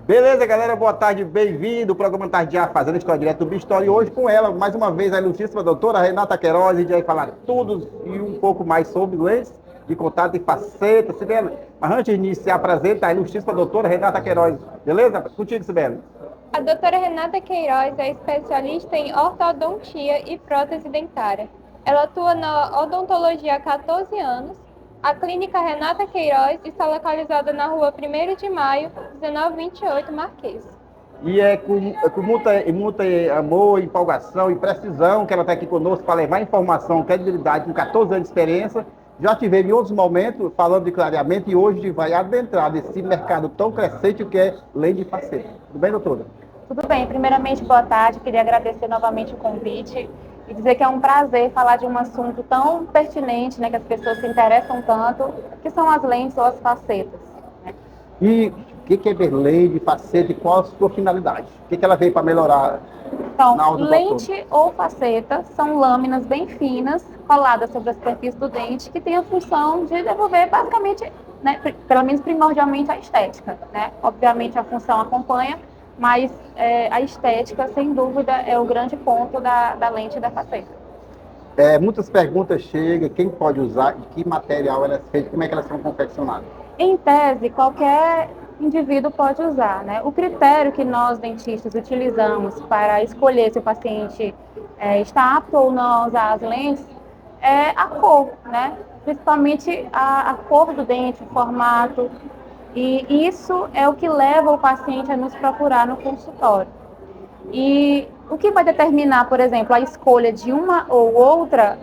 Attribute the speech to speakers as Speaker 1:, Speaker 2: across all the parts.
Speaker 1: Beleza, galera, boa tarde, bem-vindo. O programa Tardear Fazendo História Direto do Bistoro. E hoje com ela, mais uma vez, a ilustríssima doutora Renata Queiroz. A gente vai falar tudo e um pouco mais sobre doenças de contato e facetas, Sibeli. Mas antes de iniciar, apresenta a ilustríssima doutora Renata Queiroz. Beleza? Contigo, Sibeli.
Speaker 2: A doutora Renata Queiroz é especialista em ortodontia e prótese dentária. Ela atua na odontologia há 14 anos. A clínica Renata Queiroz está localizada na rua 1º de Maio, 1928, Marquês.
Speaker 1: E é com muita amor, empolgação e precisão que ela está aqui conosco para levar informação, credibilidade, com 14 anos de experiência. Já tivemos em outros momentos falando de clareamento e hoje vai adentrar nesse mercado tão crescente que é lente de faceta. Tudo bem, doutora?
Speaker 3: Tudo bem, primeiramente, boa tarde. Queria agradecer novamente o convite e dizer que é um prazer falar de um assunto tão pertinente, né, que as pessoas se interessam tanto, que são as lentes ou as facetas. Né?
Speaker 1: E o que é ver lente de faceta e qual a sua finalidade? O que ela veio para melhorar
Speaker 3: Então,
Speaker 1: na ortodontologia?
Speaker 3: lente ou faceta são lâminas bem finas, coladas sobre a superfície do dente, que tem a função de devolver basicamente, né, pelo menos primordialmente, a estética. Né? Obviamente a função acompanha, mas a estética, sem dúvida, é o grande ponto da lente e da faceta.
Speaker 1: Muitas perguntas chegam, quem pode usar, de que material elas são feitas, como é que elas são confeccionadas?
Speaker 3: Em tese, qualquer indivíduo pode usar, né? O critério que nós dentistas utilizamos para escolher se o paciente está apto ou não a usar as lentes é a cor, né? Principalmente a cor do dente, o formato. E isso é o que leva o paciente a nos procurar no consultório. E o que vai determinar, por exemplo, a escolha de uma ou outra,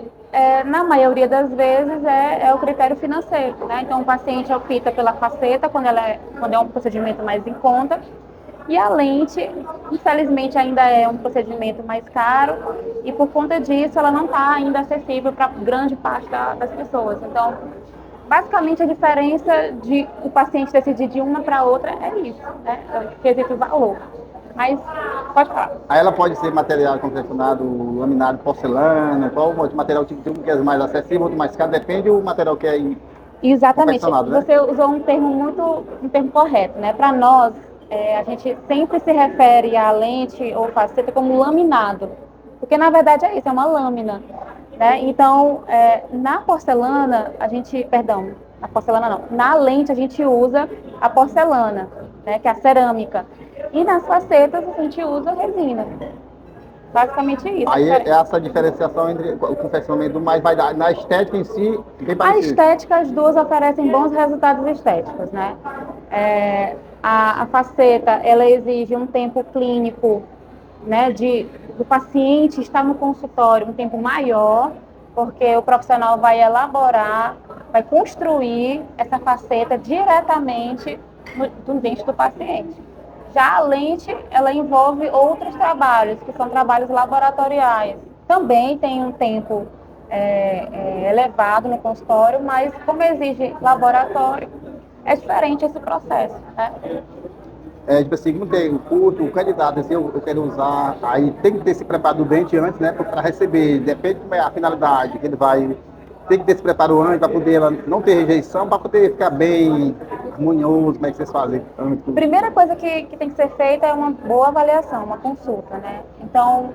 Speaker 3: na maioria das vezes, é o critério financeiro. Né? Então, o paciente opta pela faceta quando é um procedimento mais em conta, e a lente, infelizmente, ainda é um procedimento mais caro, e por conta disso, ela não está ainda acessível para grande parte das pessoas. Então, basicamente, a diferença de o paciente decidir de uma para outra é isso, né? É o quesito valor. Mas, pode falar.
Speaker 1: Aí ela pode ser material confeccionado, laminado, porcelana, qual o material tipo que é mais acessível, outro mais caro, depende do material que é
Speaker 3: Exatamente.
Speaker 1: confeccionado, né?
Speaker 3: Você usou um termo correto, né? Para nós, a gente sempre se refere à lente ou faceta como laminado, porque na verdade é isso, é uma lâmina, né? Então, na porcelana, na porcelana não, na lente a gente usa a porcelana, né? Que é a cerâmica, e nas facetas a gente usa resina. Basicamente isso.
Speaker 1: Aí é essa diferenciação entre o confeccionamento, mas vai dar na estética em si, bem
Speaker 3: A
Speaker 1: parecido.
Speaker 3: estética, as duas oferecem bons resultados estéticos, né? A faceta, ela exige um tempo clínico, né, do paciente estar no consultório um tempo maior, porque o profissional vai elaborar, vai construir essa faceta diretamente no dente do paciente. Já a lente, ela envolve outros trabalhos, que são trabalhos laboratoriais. Também tem um tempo elevado no consultório, mas como exige laboratório, é diferente esse processo, né?
Speaker 1: Tipo assim, não tem o curto, o candidato, assim, eu quero usar, aí tem que ter esse preparo do dente antes, né, para receber, depende como é a finalidade, que ele vai, tem que ter esse preparo antes, para poder ela não ter rejeição, para poder ficar bem harmonioso, como é que vocês fazem antes?
Speaker 3: Primeira coisa que tem que ser feita é uma boa avaliação, uma consulta, né? Então,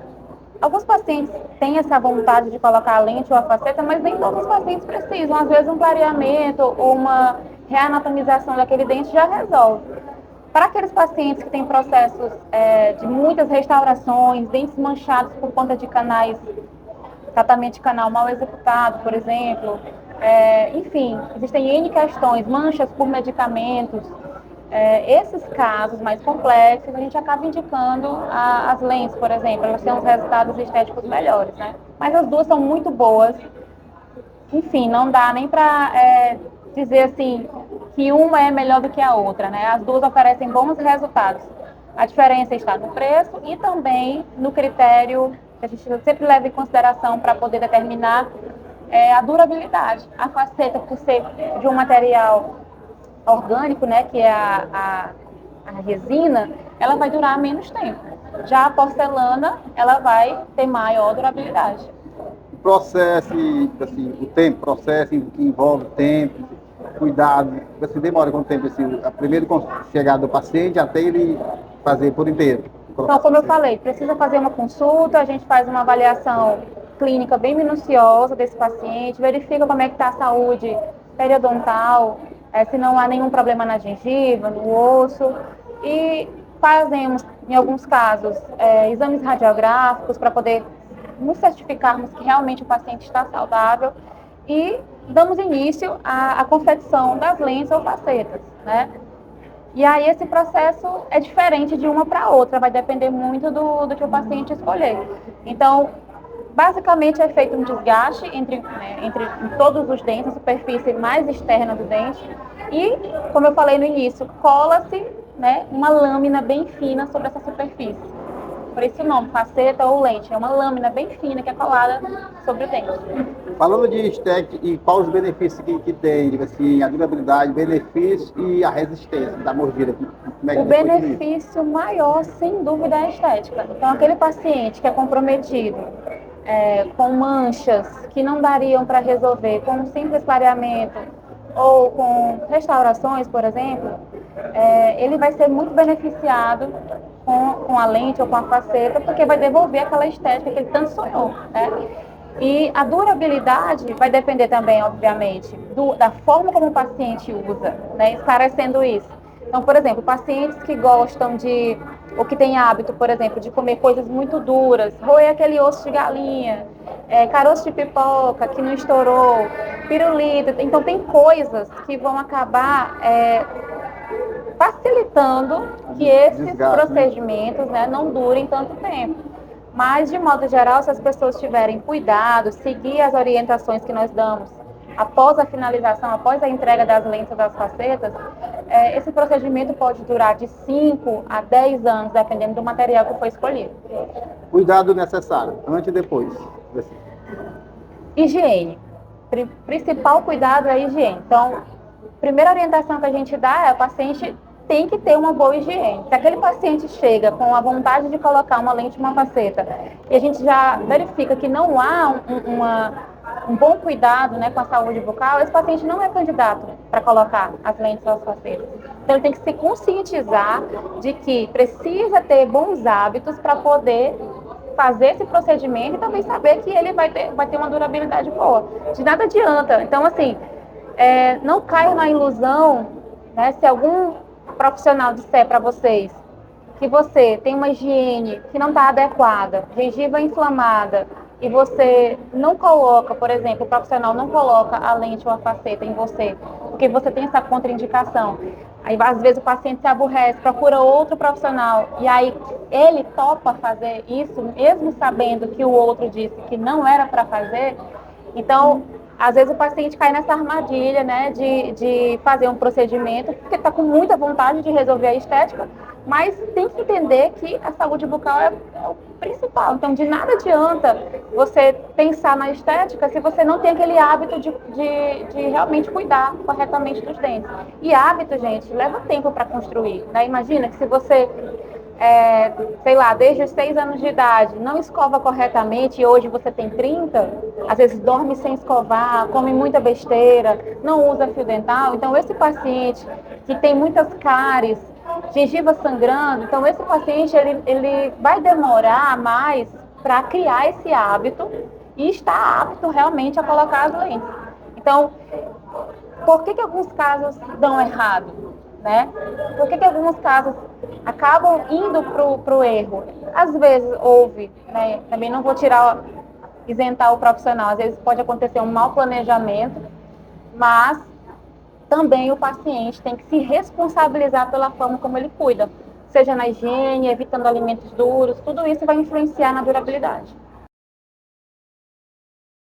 Speaker 3: alguns pacientes têm essa vontade de colocar a lente ou a faceta, mas nem todos os pacientes precisam. Às vezes um clareamento ou uma reanatomização daquele dente já resolve. Para aqueles pacientes que têm processos de muitas restaurações, dentes manchados por conta de tratamento de canal mal executado, por exemplo, enfim, existem N questões, manchas por medicamentos. Esses casos mais complexos, a gente acaba indicando as lentes, por exemplo, elas têm uns resultados estéticos melhores, né? Mas as duas são muito boas. Enfim, não dá nem para dizer assim que uma é melhor do que a outra, né? As duas oferecem bons resultados. A diferença está no preço e também no critério que a gente sempre leva em consideração para poder determinar a durabilidade. A faceta, por ser de um material orgânico, né, que é a resina, ela vai durar menos tempo. Já a porcelana, ela vai ter maior durabilidade.
Speaker 1: O processo, assim, o tempo, processo que envolve tempo, cuidado, você demora quanto tempo a primeiro chegada do paciente até ele fazer por inteiro?
Speaker 3: Então, como eu falei, precisa fazer uma consulta, a gente faz uma avaliação clínica bem minuciosa desse paciente, verifica como é que está a saúde periodontal, se não há nenhum problema na gengiva, no osso, e fazemos, em alguns casos, exames radiográficos para poder nos certificarmos que realmente o paciente está saudável e damos início à confecção das lentes ou facetas, né? E aí esse processo é diferente de uma para outra, vai depender muito do que o paciente escolher. Então, basicamente é feito um desgaste entre todos os dentes, a superfície mais externa do dente, e, como eu falei no início, cola-se, né, uma lâmina bem fina sobre essa superfície. Por isso o nome, faceta ou lente, é uma lâmina bem fina que é colada sobre o dente.
Speaker 1: Falando de estética e quais os benefícios que tem, assim, a durabilidade, benefício e a resistência da mordida? Como é que
Speaker 3: O benefício maior, sem dúvida, é a estética. Então, aquele paciente que é comprometido, com manchas que não dariam para resolver com um simples clareamento ou com restaurações, por exemplo, ele vai ser muito beneficiado com a lente ou com a faceta, porque vai devolver aquela estética que ele tanto sonhou, né? E a durabilidade vai depender também, obviamente, da forma como o paciente usa, né? Esclarecendo isso. Então, por exemplo, pacientes que gostam ou que têm hábito, por exemplo, de comer coisas muito duras, roer aquele osso de galinha, caroço de pipoca que não estourou, pirulito. Então, tem coisas que vão acabar facilitando que esses procedimentos, né, não durem tanto tempo. Mas, de modo geral, se as pessoas tiverem cuidado, seguir as orientações que nós damos após a finalização, após a entrega das lentes das facetas, esse procedimento pode durar de 5 a 10 anos, dependendo do material que foi escolhido.
Speaker 1: Cuidado necessário, antes e depois.
Speaker 3: Higiene. Principal cuidado é a higiene. Então, a primeira orientação que a gente dá é o paciente tem que ter uma boa higiene. Se aquele paciente chega com a vontade de colocar uma lente, uma faceta, e a gente já verifica que não há um bom cuidado, né, com a saúde bucal, esse paciente não é candidato para colocar as lentes ou as facetas. Então, ele tem que se conscientizar de que precisa ter bons hábitos para poder fazer esse procedimento e também saber que ele vai ter uma durabilidade boa. De nada adianta. Então, assim, não caia na ilusão, né, se algum profissional disser para vocês que você tem uma higiene que não está adequada, gengiva inflamada, e você não coloca, por exemplo, o profissional não coloca a lente ou a faceta em você, porque você tem essa contraindicação. Aí, às vezes, o paciente se aborrece, procura outro profissional, e aí ele topa fazer isso, mesmo sabendo que o outro disse que não era para fazer. Então, às vezes o paciente cai nessa armadilha, né, de fazer um procedimento, porque está com muita vontade de resolver a estética, mas tem que entender que a saúde bucal é o principal. Então, de nada adianta você pensar na estética se você não tem aquele hábito de realmente cuidar corretamente dos dentes. E hábito, gente, leva tempo para construir, né? Imagina que se você sei lá, desde os 6 anos de idade, não escova corretamente e hoje você tem 30, às vezes dorme sem escovar, come muita besteira, não usa fio dental. Então, esse paciente que tem muitas cáries, gengiva sangrando, então esse paciente ele vai demorar mais para criar esse hábito e estar apto realmente a colocar as lentes. Então, por que alguns casos dão errado? Né? Por que alguns casos acabam indo para o erro? Às vezes houve, né? Também não vou isentar o profissional, às vezes pode acontecer um mau planejamento, mas também o paciente tem que se responsabilizar pela forma como ele cuida, seja na higiene, evitando alimentos duros, tudo isso vai influenciar na durabilidade.